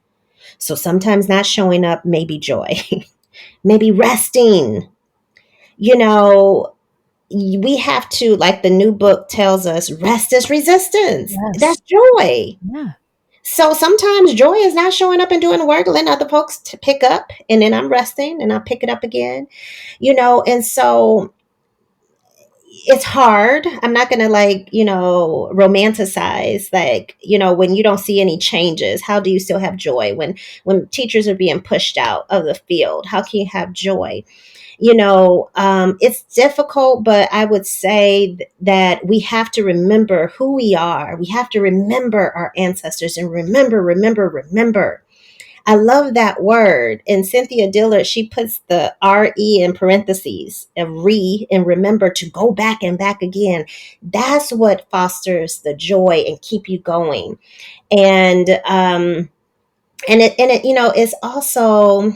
So sometimes not showing up may be joy. Maybe resting. you know we have to, like the new book tells us, rest is resistance. Yes. That's joy. Yeah. So sometimes joy is not showing up and doing the work, letting other folks to pick up, and then I'm resting and I'll pick it up again. And so it's hard. I'm not going to like, romanticize like, when you don't see any changes, how do you still have joy when teachers are being pushed out of the field? How can you have joy? It's difficult, but I would say that we have to remember who we are. We have to remember our ancestors and remember. I love that word. And Cynthia Dillard, she puts the RE in parentheses, a re, and remember to go back and back again. That's what fosters the joy and keep you going. And and it it's also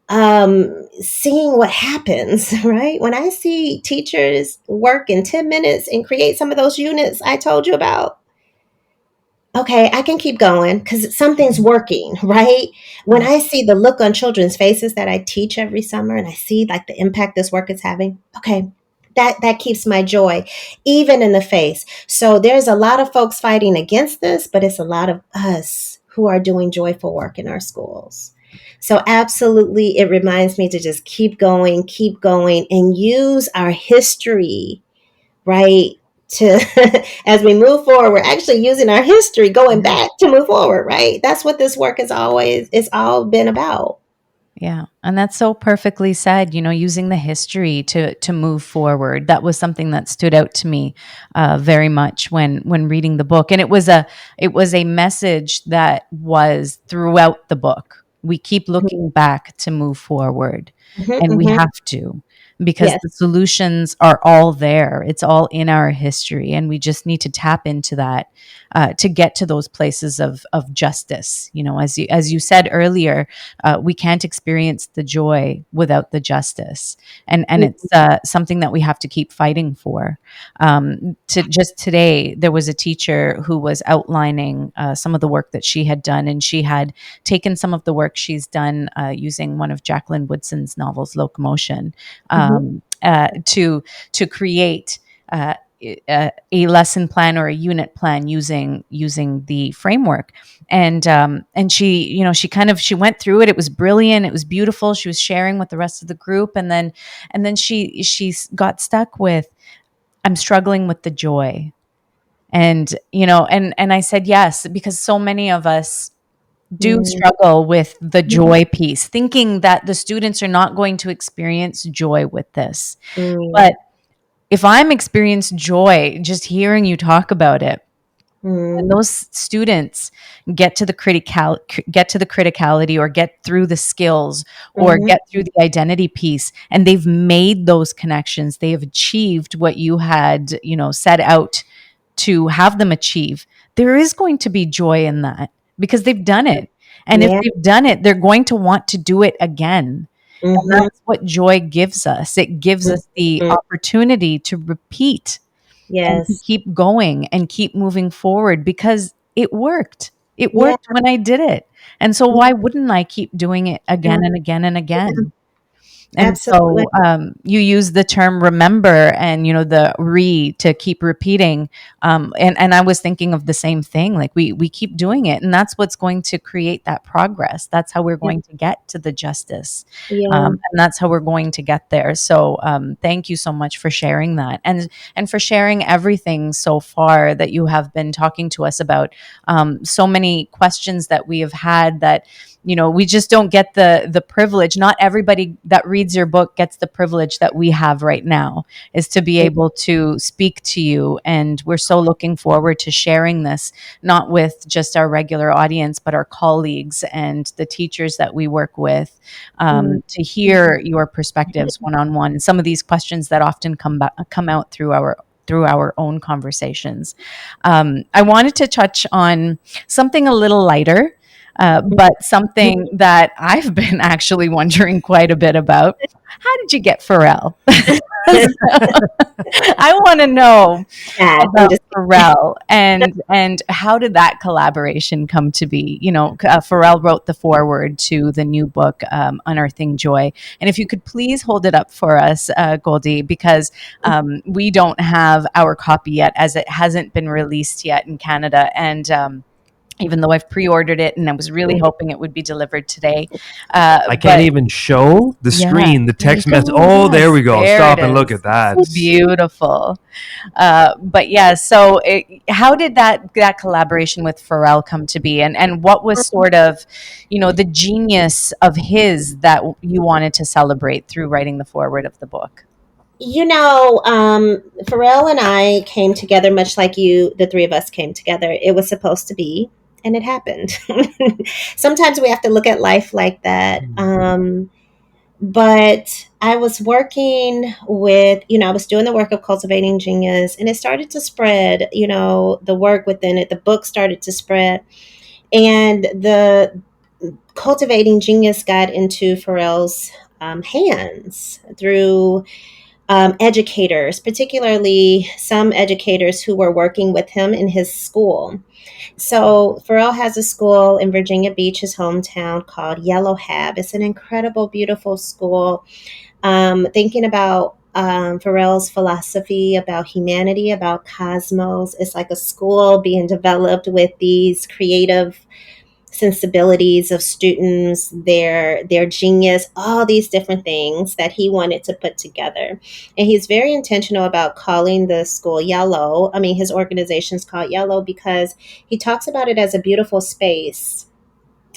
seeing what happens, right? When I see teachers work in 10 minutes and create some of those units I told you about, okay, I can keep going because something's working, right? When Yeah. I see the look on children's faces that I teach every summer and I see like the impact this work is having, okay, that keeps my joy even in the face. So there's a lot of folks fighting against this, but it's a lot of us who are doing joyful work in our schools. So absolutely it reminds me to just keep going and use our history, right? To as we move forward, we're actually using our history going Yeah. back to move forward, right? That's what this work is always it's all been about. Yeah, and that's so perfectly said. Using the history to move forward. That was something that stood out to me very much when reading the book, and it was a message that was throughout the book. We keep looking back to move forward, Hmm. and we Hmm. have to, because Yes. the solutions are all there. It's all in our history, and we just need to tap into that to get to those places of justice. As you said earlier, we can't experience the joy without the justice, and it's something that we have to keep fighting for. Just today, there was a teacher who was outlining some of the work that she had done, and she had taken some of the work she's done using one of Jacqueline Woodson's novels, Locomotion, Hmm. to create. A lesson plan or a unit plan using the framework, and she went through it. It was brilliant, it was beautiful. She was sharing with the rest of the group, and then she got stuck with, I'm struggling with the joy. And I said yes, because so many of us do Mm. struggle with the joy piece, thinking that the students are not going to experience joy with this. But Mm. if I'm experiencing joy just hearing you talk about it, when Mm. those students get to the criticality, or get through the skills, or Mhm. get through the identity piece, and they've made those connections, they have achieved what you had set out to have them achieve, there is going to be joy in that, because they've done it. And if Yeah. they've done it, they're going to want to do it again. And Mhm. that's what joy gives us. It gives us the Mhm. opportunity to repeat and to Yes. keep going and keep moving forward, because it worked. It Yeah. worked when I did it. And so Yeah. why wouldn't I keep doing it again and again and Yeah. again? And Absolutely. so you use the term remember, and the to keep repeating. And I was thinking of the same thing. Like, we keep doing it, and that's what's going to create that progress. That's how we're Yeah. going to get to the justice, Yeah. and that's how we're going to get there. So thank you so much for sharing that, and for sharing everything so far that you have been talking to us about. So many questions that we have had that we just don't get the privilege. Not everybody that reads your book gets the privilege that we have right now, is to be able to speak to you. And we're so looking forward to sharing this, not with just our regular audience, but our colleagues and the teachers that we work with, Mm. to hear your perspectives one on one. Some of these questions that often come out through our own conversations. I wanted to touch on something a little lighter, but something that I've been actually wondering quite a bit about. How did you get Pharrell? So, I want to know I'm about just Pharrell, and how did that collaboration come to be? Pharrell wrote the foreword to the new book, Unearthing Joy. And if you could please hold it up for us, Gholdy, because we don't have our copy yet, as it hasn't been released yet in Canada. And even though I've pre-ordered it and I was really hoping it would be delivered today. I can't But even show the yeah, screen, the you text can. message. Oh, there Yes, we go. there it Stop and look is. at that. Beautiful. But yeah, so how did that collaboration with Pharrell come to be, and what was sort of, the genius of his that you wanted to celebrate through writing the foreword of the book? Pharrell and I came together much like the three of us came together. It was supposed to be, and it happened. Sometimes we have to look at life like that. But I was working with, I was doing the work of Cultivating Genius, and it started to spread, the work within it, the book started to spread. And the Cultivating Genius got into Pharrell's hands through educators, particularly some educators who were working with him in his school. So Pharrell has a school in Virginia Beach, his hometown, called Yellow Hab. It's an incredible, beautiful school. Thinking about Pharrell's philosophy about humanity, about cosmos, it's like a school being developed with these creative sensibilities of students, their genius, all these different things that he wanted to put together. And he's very intentional about calling the school Yellow. I mean, his organization's called Yellow because he talks about it as a beautiful space.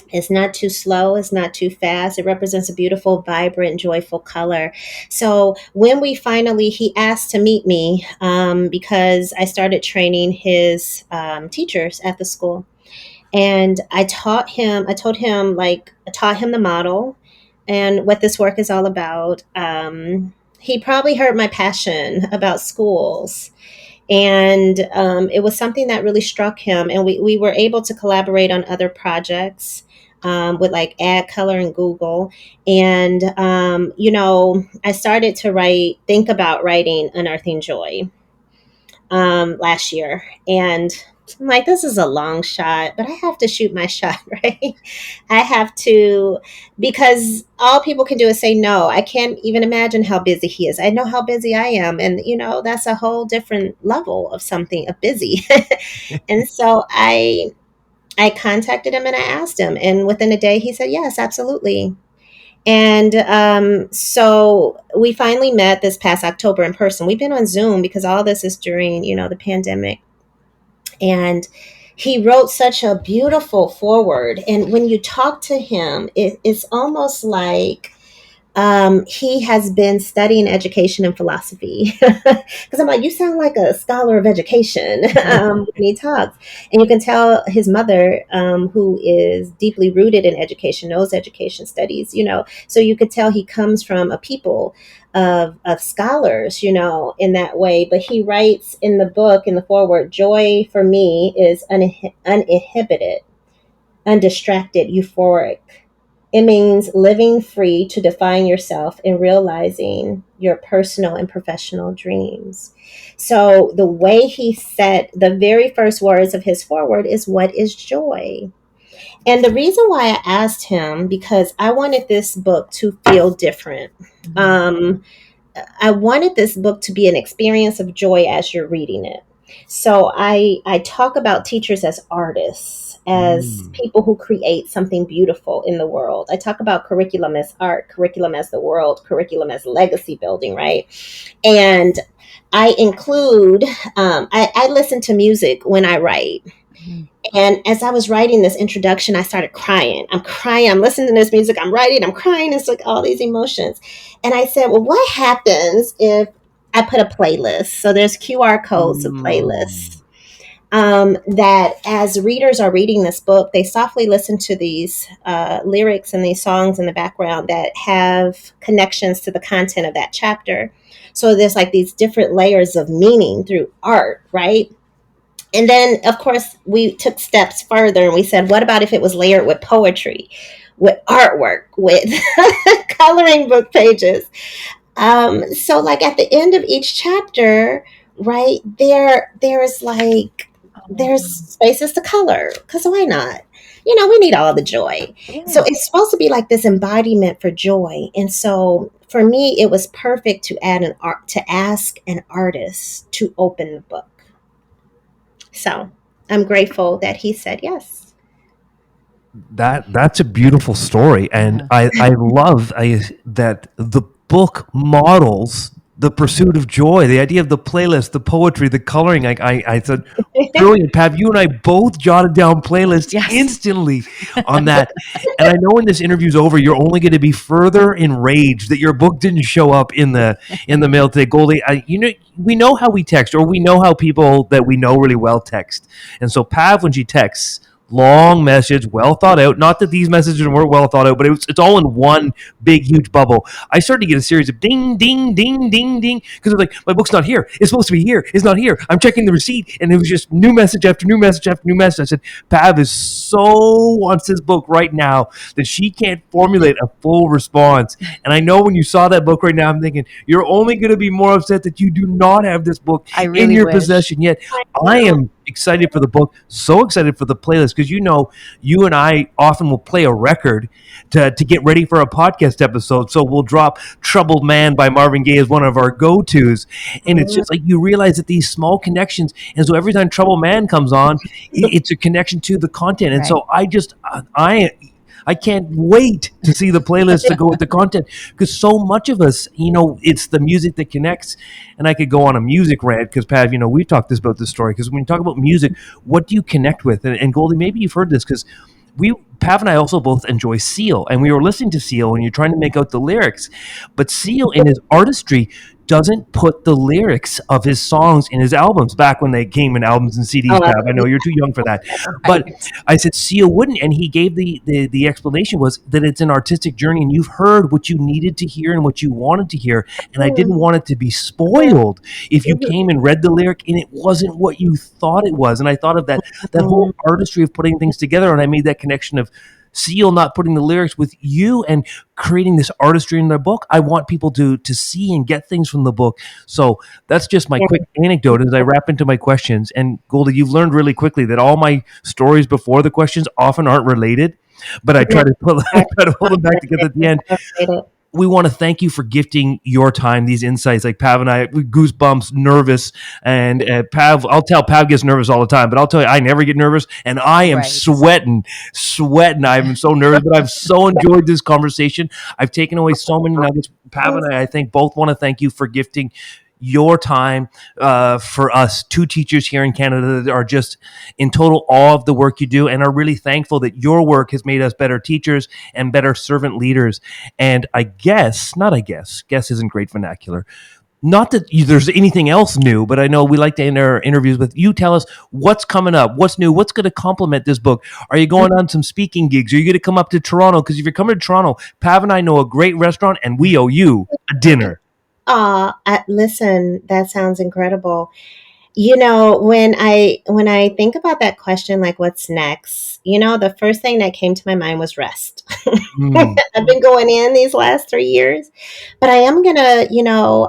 It's not too slow, it's not too fast. It represents a beautiful, vibrant, joyful color. So when he asked to meet me because I started training his teachers at the school. And I told him, like, I taught him the model and what this work is all about. He probably heard my passion about schools. And it was something that really struck him. And we were able to collaborate on other projects with like Ad Color and Google. And, I started to think about writing Unearthing Joy last year. And I'm like, this is a long shot, but I have to shoot my shot, right? I have to, because all people can do is say no. I can't even imagine how busy he is. I know how busy I am. And, that's a whole different level of something, of busy. And so I contacted him and I asked him. And within a day, he said, yes, absolutely. And so we finally met this past October in person. We've been on Zoom because all this is during, the pandemic. And he wrote such a beautiful foreword. And when you talk to him, it's almost like he has been studying education and philosophy. Because I'm like, you sound like a scholar of education when he talks. And you can tell his mother, who is deeply rooted in education, knows education studies, so you could tell he comes from a people of scholars, in that way. But he writes in the book, in the foreword, joy for me is uninhibited, undistracted, euphoric. It means living free to define yourself and realizing your personal and professional dreams. So, the way he said the very first words of his foreword is, what is joy? And the reason why I asked him, because I wanted this book to feel different. Um, I wanted this book to be an experience of joy as you're reading it. So I talk about teachers as artists, as people who create something beautiful in the world. I talk about curriculum as art, curriculum as the world, curriculum as legacy building, right? And I include, I listen to music when I write. And as I was writing this introduction, I started crying. I'm crying. I'm listening to this music. I'm writing. I'm crying. It's like all these emotions. And I said, well, what happens if I put a playlist? So there's QR codes of playlists that as readers are reading this book, they softly listen to these lyrics and these songs in the background that have connections to the content of that chapter. So there's like these different layers of meaning through art, right? And then, of course, we took steps further and we said, what about if it was layered with poetry, with artwork, with coloring book pages? So, like at the end of each chapter, right there's like there's spaces to color because why not? We need all the joy. So Yeah. it's supposed to be like this embodiment for joy. And so for me, it was perfect to ask an artist to open the book. So I'm grateful that he said yes. That's a beautiful story, and Yeah. I love that the book models the pursuit of joy, the idea of the playlist, the poetry, the coloring. I said, brilliant, Pav. You and I both jotted down playlists Yes. instantly on that, and I know when this interview's over, you're only going to be further enraged that your book didn't show up in the mail today, Gholdy. You know, we know how we text, or we know how people that we know really well text, and so Pav, when she texts, long message, well thought out. Not that these messages weren't well thought out, but it's all in one big, huge bubble. I started to get a series of ding, ding, ding, ding, ding, because I'm like, my book's not here. It's supposed to be here. It's not here. I'm checking the receipt, and it was just new message after new message after new message. I said, Pav is so wants this book right now that she can't formulate a full response. And I know when you saw that book right now, I'm thinking, you're only going to be more upset that you do not have this book I in really your wish. possession yet. I I know. am excited for the book, so excited for the playlist because you know you and I often will play a record to get ready for a podcast episode. So we'll drop Troubled Man by Marvin Gaye as one of our go-tos. And it's Mm, just like you realize that these small connections, and so every time Troubled Man comes on, it's a connection to the content. And Right. so I can't wait to see the playlist to go with the content because so much of us, you know, it's the music that connects. And I could go on a music rant because Pav, you know, we've talked about this story because when you talk about music, what do you connect with? And Goldie, maybe you've heard this because we Pav and I also both enjoy Seal, and we were listening to Seal, and you're trying to make out the lyrics, but Seal in his artistry doesn't put the lyrics of his songs in his albums back when they came in albums and oh, CDs. Pav, I know you're too young for that, but Right. I said Seal wouldn't, and he gave the explanation was that it's an artistic journey, and you've heard what you needed to hear and what you wanted to hear, and I didn't want it to be spoiled if you came and read the lyric and it wasn't what you thought it was. And I thought of that whole artistry of putting things together, and I made that connection of Seal not putting the lyrics with you and creating this artistry in their book. I want people to see and get things from the book. So that's just my yeah. quick anecdote as I wrap into my questions. And Goldie, you've learned really quickly that all my stories before the questions often aren't related, but I No, try to put I try to hold them back together at the end. I read it. We want to thank you for gifting your time, these insights. Like Pav and I, goosebumps, nervous, and Pav. I'll tell Pav gets nervous all the time, but I'll tell you, I never get nervous, and I am Right. sweating. I'm so nervous, but I've so enjoyed this conversation. I've taken away so many nuggets. Pav and I think both want to thank you for gifting your time for us, two teachers here in Canada that are just in total awe of the work you do and are really thankful that your work has made us better teachers and better servant leaders. And guess isn't great vernacular. Not that there's anything else new, but I know we like to end our interviews with you. Tell us what's coming up, what's new, what's going to complement this book. Are you going on some speaking gigs? Are you going to come up to Toronto? Because if you're coming to Toronto, Pav and I know a great restaurant, and we owe you a dinner. Listen, that sounds incredible. You know, when I think about that question, like what's next, the first thing that came to my mind was rest. Mm, I've been going in these last 3 years, but I am gonna,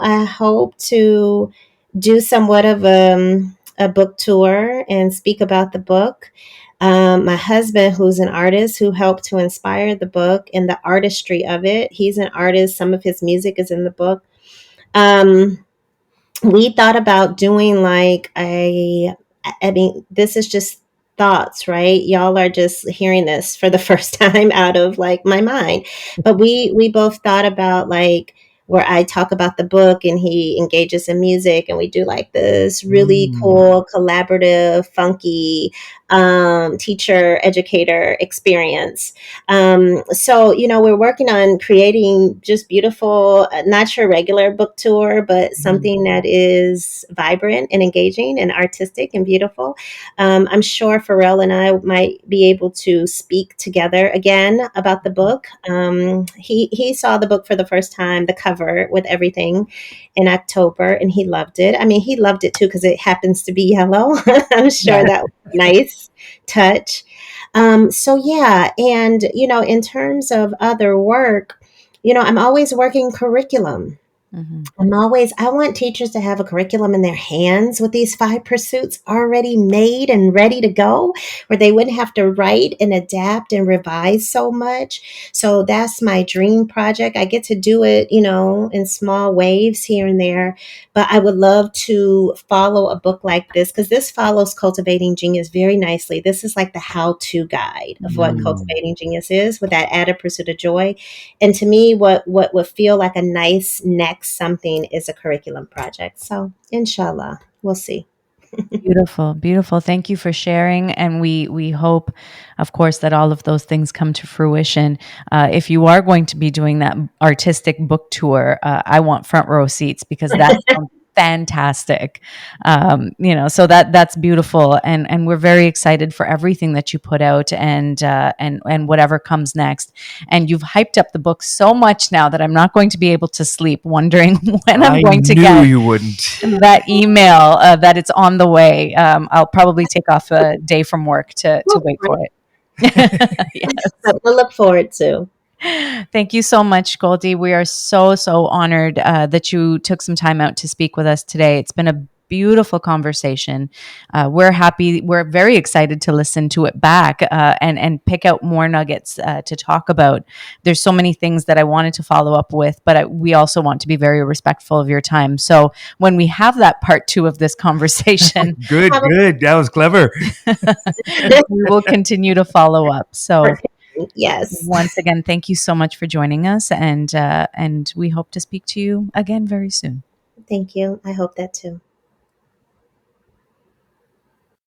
I hope to do somewhat of a book tour and speak about the book. My husband, who's an artist, who helped to inspire the book and the artistry of it, he's an artist. Some of his music is in the book. Um, we thought about doing like I mean, this is just thoughts, right? Y'all are just hearing this for the first time out of like my mind. But we both thought about like where I talk about the book and he engages in music and we do like this really mm, cool collaborative funky teacher educator experience. So, we're working on creating just beautiful, not your regular book tour, but mm, something that is vibrant and engaging and artistic and beautiful. I'm sure Pharrell and I might be able to speak together again about the book. He saw the book for the first time, the cover with everything in October, and he loved it. I mean, he loved it too because it happens to be yellow. I'm sure Yeah. that was a nice touch. So yeah, and in terms of other work, I'm always working curriculum. Mhm. I want teachers to have a curriculum in their hands with these 5 pursuits already made and ready to go, where they wouldn't have to write and adapt and revise so much. So that's my dream project. I get to do it, in small waves here and there, but I would love to follow a book like this because this follows Cultivating Genius very nicely. This is like the how to guide of what Mm. Cultivating Genius is with that added pursuit of joy. And to me, what would feel like a nice next something is a curriculum project. So inshallah, we'll see. Beautiful, beautiful. Thank you for sharing, and we hope, of course, that all of those things come to fruition. If you are going to be doing that artistic book tour, I want front row seats because that sounds fantastic. So that's beautiful, and we're very excited for everything that you put out, and whatever comes next. And you've hyped up the book so much now that I'm not going to be able to sleep, wondering when I'm I going to knew get you wouldn't. that email that it's on the way. I'll probably take off a day from work to wait for it. Yes. Something to look forward to. Thank you so much, Gholdy. We are so honored that you took some time out to speak with us today. It's been a beautiful conversation. We're happy. We're very excited to listen to it back and pick out more nuggets to talk about. There's so many things that I wanted to follow up with, but we also want to be very respectful of your time. So when we have that part 2 of this conversation, Good, Have a good. That was clever. we will continue to follow up. So yes. once again, thank you so much for joining us, and we hope to speak to you again very soon. Thank you. I hope that too.